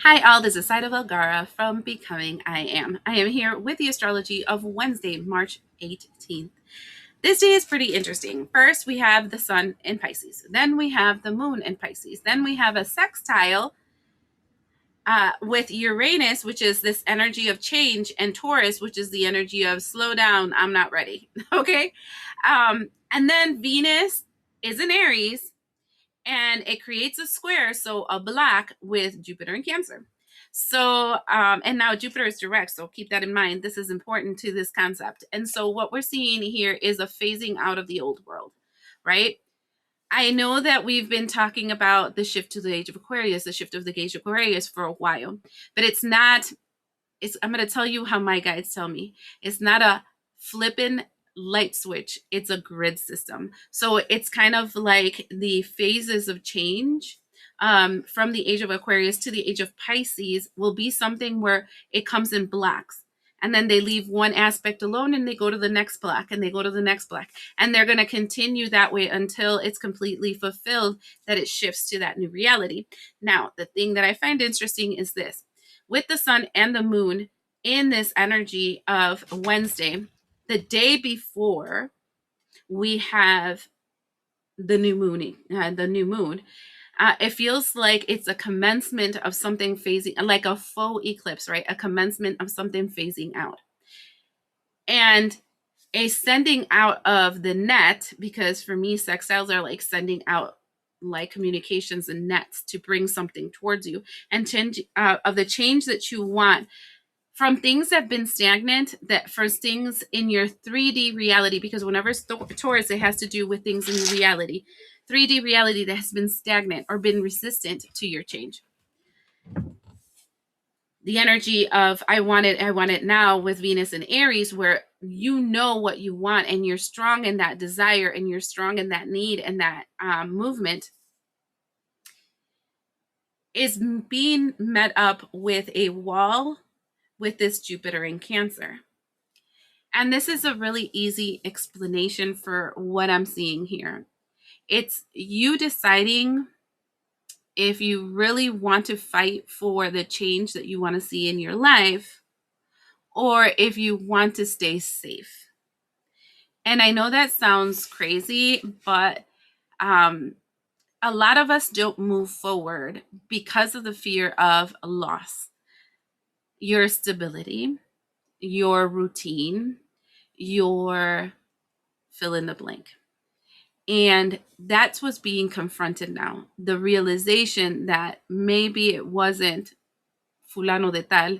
Hi all, this is Saida Vergara from Becoming I Am. I am here with the astrology of Wednesday, March 18th. This day is pretty interesting. First, we have the sun in Pisces. Then we have the moon in Pisces. Then we have a sextile with Uranus, which is this energy of change, and Taurus, which is the energy of slow down, I'm not ready. Okay. And then Venus is in Aries, and it creates a square, so a black with Jupiter in Cancer. So, and now Jupiter is direct, so keep that in mind. This is important to this concept. And so, what we're seeing here is a phasing out of the old world, right? I know that we've been talking about the shift to the age of Aquarius, the shift of the age of Aquarius for a while, but it's not. I'm going to tell you how my guides tell me. It's not a flippin' light switch, it's a grid system. So it's kind of like the phases of change from the age of Aquarius to the age of Pisces will be something where it comes in blocks. And then they leave one aspect alone and they go to the next block and they go to the next block. And they're going to continue that way until it's completely fulfilled, that it shifts to that new reality. Now, the thing that I find interesting is this. With the sun and the moon in this energy of Wednesday, the day before we have the new moon, it feels like it's a commencement of something phasing, like a faux eclipse, right? A commencement of something phasing out. And a sending out of the net, because for me, sextiles are like sending out like communications and nets to bring something towards you, and change of the change that you want from things that have been stagnant, that for things in your 3D reality, because whenever it's Taurus, it has to do with things in reality, 3D reality that has been stagnant or been resistant to your change. The energy of I want it now with Venus and Aries, where you know what you want and you're strong in that desire and you're strong in that need and that movement, is being met up with a wall with this Jupiter in Cancer. And this is a really easy explanation for what I'm seeing here. It's you deciding if you really want to fight for the change that you want to see in your life, or if you want to stay safe. And I know that sounds crazy, but a lot of us don't move forward because of the fear of loss. Your stability, your routine, your fill in the blank. And that's what's being confronted now. The realization that maybe it wasn't fulano de tal,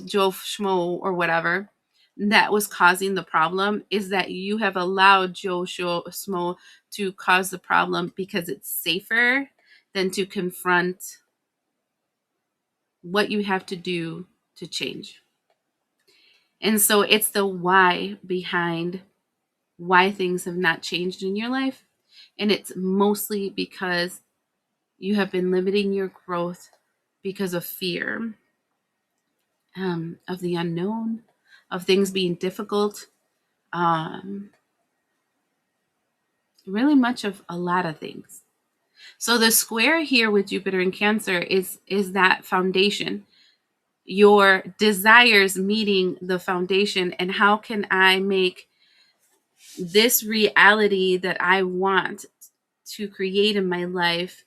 Joe Schmo or whatever, that was causing the problem, is that you have allowed Joe Schmo to cause the problem because it's safer than to confront what you have to do to change. And so it's the why behind why things have not changed in your life. And it's mostly because you have been limiting your growth because of fear, of the unknown, of things being difficult, really much of a lot of things. So the square here with Jupiter in Cancer is that foundation, your desires meeting the foundation, and how can I make this reality that I want to create in my life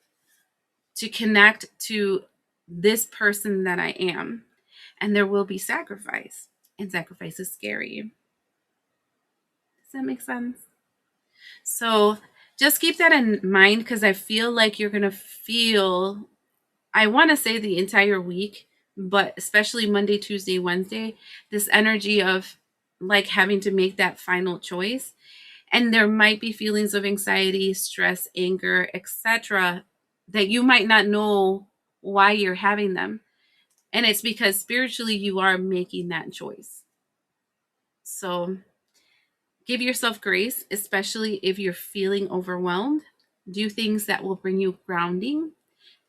to connect to this person that I am. And there will be sacrifice, and sacrifice is scary. Does that make sense? So just keep that in mind, because I feel like you're going to feel, I want to say the entire week, but especially Monday, Tuesday, Wednesday, this energy of like having to make that final choice. And there might be feelings of anxiety, stress, anger, etc., that you might not know why you're having them. And it's because spiritually you are making that choice. So give yourself grace, especially if you're feeling overwhelmed. Do things that will bring you grounding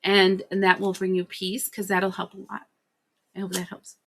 and that will bring you peace, because that'll help a lot. I hope that helps.